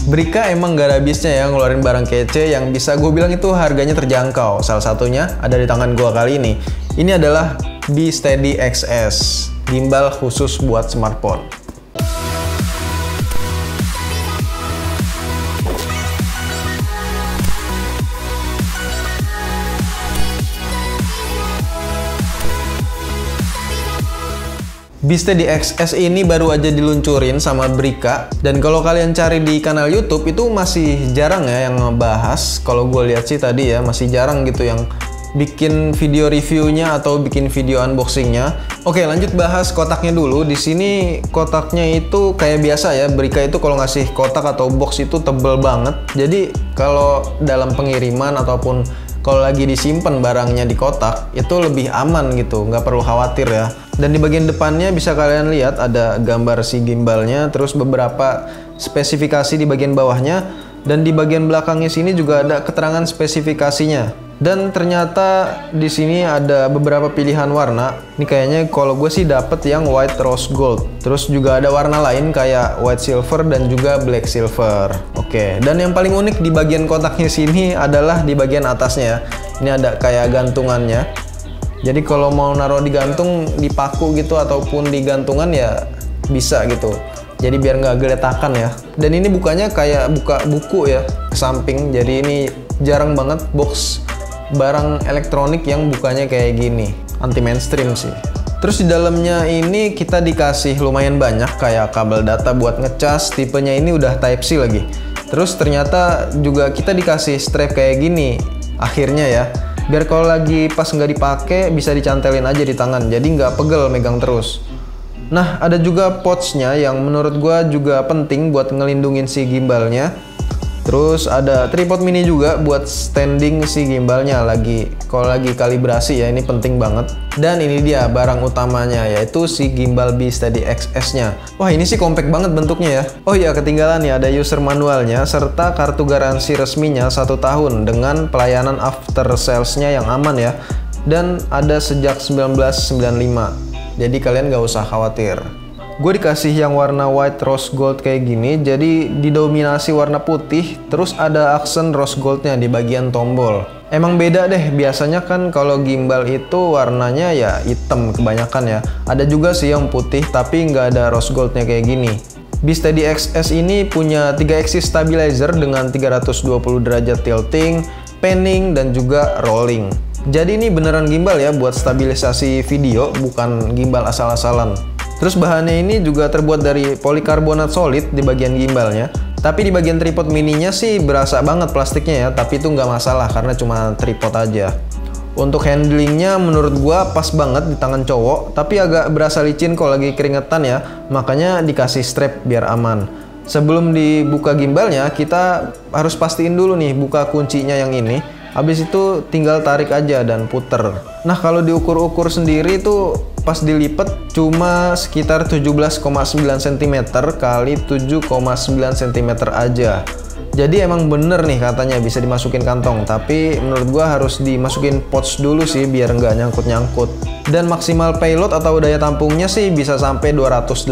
Brika emang gak ada habisnya ya ngeluarin barang kece yang bisa gue bilang itu harganya terjangkau. Salah satunya ada di tangan gue kali ini. Ini adalah B-Steady XS, gimbal khusus buat smartphone. B-Steady XS ini baru aja diluncurin sama Brika, dan kalau kalian cari di kanal YouTube itu masih jarang ya yang ngebahas. Kalau gue lihat sih tadi ya masih jarang gitu yang bikin video reviewnya atau bikin video unboxingnya. Oke, lanjut bahas kotaknya dulu. Di sini kotaknya itu kayak biasa ya, Brika itu kalau ngasih kotak atau box itu tebel banget. Jadi kalau dalam pengiriman ataupun kalau lagi disimpan barangnya di kotak itu lebih aman gitu, nggak perlu khawatir ya. Dan di bagian depannya bisa kalian lihat ada gambar si gimbalnya, terus beberapa spesifikasi di bagian bawahnya, dan di bagian belakangnya sini juga ada keterangan spesifikasinya. Dan ternyata di sini ada beberapa pilihan warna. Ini kayaknya kalau gue sih dapet yang white rose gold. Terus juga ada warna lain kayak white silver dan juga black silver. Oke, dan yang paling unik di bagian kotaknya sini adalah di bagian atasnya. Ini ada kayak gantungannya. Jadi kalau mau naruh di gantung, dipaku gitu ataupun di gantungan ya bisa gitu. Jadi biar nggak geletakan ya. Dan ini bukanya kayak buka buku ya ke samping. Jadi ini jarang banget box barang elektronik yang bukanya kayak gini. Anti mainstream sih. Terus di dalamnya ini kita dikasih lumayan banyak kayak kabel data buat ngecas. Tipenya ini udah Type-C lagi. Terus ternyata juga kita dikasih strap kayak gini. Akhirnya ya. Biar kalau lagi pas nggak dipakai bisa dicantelin aja di tangan, jadi nggak pegel megang terus. Nah, ada juga pouchnya yang menurut gua juga penting buat ngelindungin si gimbalnya. Terus ada tripod mini juga buat standing si gimbalnya kalau lagi kalibrasi ya, ini penting banget. Dan ini dia barang utamanya, yaitu si gimbal B-Steady XS-nya. Wah, ini sih compact banget bentuknya ya. Oh iya, ketinggalan ya, ada user manualnya serta kartu garansi resminya 1 tahun dengan pelayanan after sales-nya yang aman ya. Dan ada sejak 1995. Jadi kalian nggak usah khawatir. Gue dikasih yang warna white rose gold kayak gini, jadi didominasi warna putih, terus ada aksen rose goldnya di bagian tombol. Emang beda deh, biasanya kan kalau gimbal itu warnanya ya hitam kebanyakan ya. Ada juga sih yang putih tapi nggak ada rose goldnya kayak gini. B-Steady XS ini punya 3 axis stabilizer dengan 320 derajat tilting, panning, dan juga rolling. Jadi ini beneran gimbal ya buat stabilisasi video, bukan gimbal asal-asalan. Terus bahannya ini juga terbuat dari polikarbonat solid di bagian gimbalnya. Tapi di bagian tripod mininya sih berasa banget plastiknya ya. Tapi itu nggak masalah karena cuma tripod aja. Untuk handlingnya menurut gua pas banget di tangan cowok. Tapi agak berasa licin kalau lagi keringetan ya. Makanya dikasih strap biar aman. Sebelum dibuka gimbalnya kita harus pastiin dulu nih buka kuncinya yang ini. Habis itu tinggal tarik aja dan puter. Nah, kalau diukur-ukur sendiri tuh pas dilipet cuma sekitar 17,9 cm kali 7,9 cm aja. Jadi emang bener nih katanya bisa dimasukin kantong, tapi menurut gua harus dimasukin pouch dulu sih biar nggak nyangkut-nyangkut. Dan maksimal payload atau daya tampungnya sih bisa sampai 280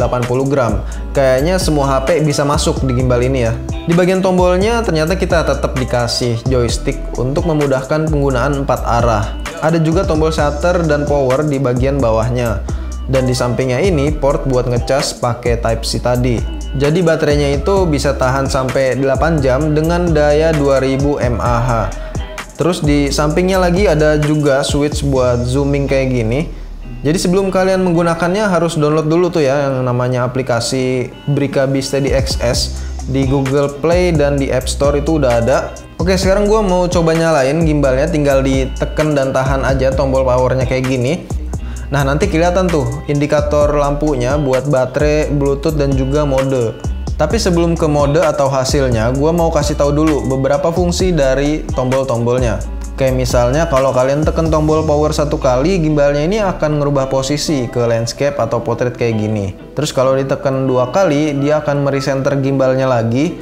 gram. Kayaknya semua HP bisa masuk di gimbal ini ya. Di bagian tombolnya ternyata kita tetap dikasih joystick untuk memudahkan penggunaan 4 arah. Ada juga tombol shutter dan power di bagian bawahnya. Dan di sampingnya ini port buat ngecas pakai Type-C tadi. Jadi baterainya itu bisa tahan sampai 8 jam dengan daya 2000 mAh. Terus di sampingnya lagi ada juga switch buat zooming kayak gini. Jadi sebelum kalian menggunakannya harus download dulu tuh ya yang namanya aplikasi Brika B-Steady XS di Google Play dan di App Store itu udah ada. Oke, sekarang gue mau coba nyalain gimbalnya, tinggal ditekan dan tahan aja tombol powernya kayak gini. Nah, nanti kelihatan tuh indikator lampunya buat baterai, Bluetooth, dan juga mode. Tapi sebelum ke mode atau hasilnya, gue mau kasih tahu dulu beberapa fungsi dari tombol-tombolnya. Kayak misalnya kalau kalian tekan tombol power 1 kali, gimbalnya ini akan ngerubah posisi ke landscape atau portrait kayak gini. Terus kalau ditekan 2 kali, dia akan merecenter gimbalnya lagi.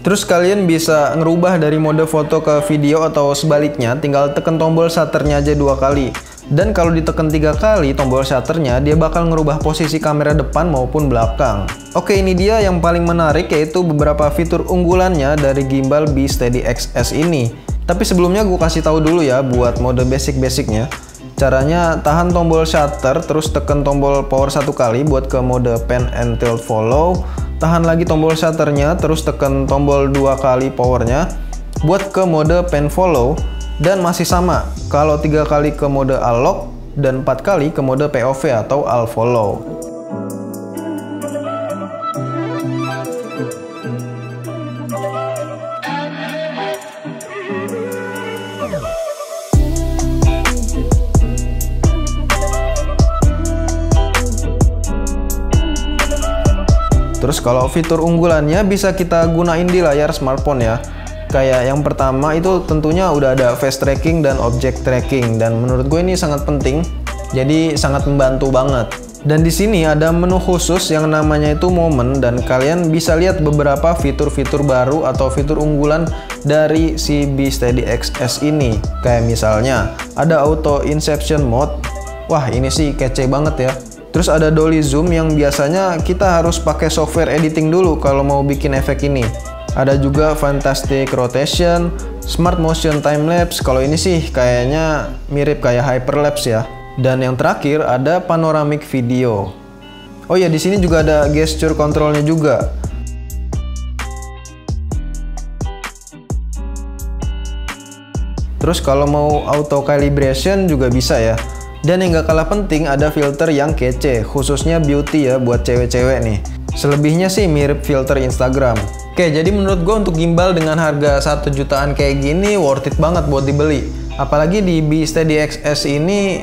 Terus kalian bisa ngerubah dari mode foto ke video atau sebaliknya, tinggal tekan tombol shutternya aja 2 kali. Dan kalau ditekan 3 kali tombol shutternya, dia bakal ngerubah posisi kamera depan maupun belakang. Oke, ini dia yang paling menarik, yaitu beberapa fitur unggulannya dari gimbal B-Steady XS ini. Tapi sebelumnya gue kasih tahu dulu ya buat mode basic-basicnya. Caranya tahan tombol shutter, terus tekan tombol power 1 kali buat ke mode pan and tilt follow. Tahan lagi tombol shutternya, terus tekan tombol 2 kali powernya buat ke mode pan follow. Dan masih sama, kalau 3 kali ke mode unlock dan 4 kali ke mode POV atau all follow. Terus kalau fitur unggulannya bisa kita gunain di layar smartphone ya. Kayak yang pertama itu tentunya udah ada face tracking dan object tracking, dan menurut gue ini sangat penting. Jadi sangat membantu banget. Dan di sini ada menu khusus yang namanya itu momen, dan kalian bisa lihat beberapa fitur-fitur baru atau fitur unggulan dari si B-Steady XS ini. Kayak misalnya ada auto inception mode. Wah, ini sih kece banget ya. Terus ada dolly zoom yang biasanya kita harus pakai software editing dulu kalau mau bikin efek ini. Ada juga fantastic rotation, smart motion time lapse. Kalau ini sih kayaknya mirip kayak hyperlapse ya. Dan yang terakhir ada panoramic video. Oh ya, di sini juga ada gesture controlnya juga. Terus kalau mau auto calibration juga bisa ya. Dan yang gak kalah penting ada filter yang kece, khususnya beauty ya buat cewek-cewek nih. Selebihnya sih mirip filter Instagram. Oke, jadi menurut gue untuk gimbal dengan harga 1 jutaan kayak gini worth it banget buat dibeli. Apalagi di B-Steady XS ini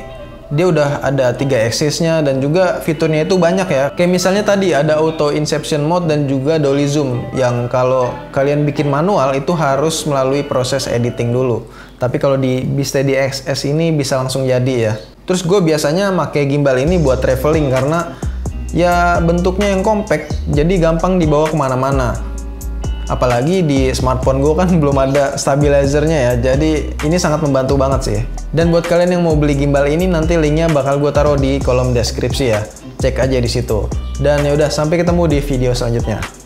dia udah ada 3 axisnya dan juga fiturnya itu banyak ya. Kayak misalnya tadi ada auto inception mode dan juga dolly zoom yang kalau kalian bikin manual itu harus melalui proses editing dulu. Tapi kalau di B-Steady XS ini bisa langsung jadi ya. Terus gue biasanya pakai gimbal ini buat traveling karena ya bentuknya yang compact, jadi gampang dibawa kemana-mana. Apalagi di smartphone gue kan belum ada stabilizernya ya, jadi ini sangat membantu banget sih. Dan buat kalian yang mau beli gimbal ini, nanti linknya bakal gue taruh di kolom deskripsi ya, cek aja di situ. Dan yaudah, sampai ketemu di video selanjutnya.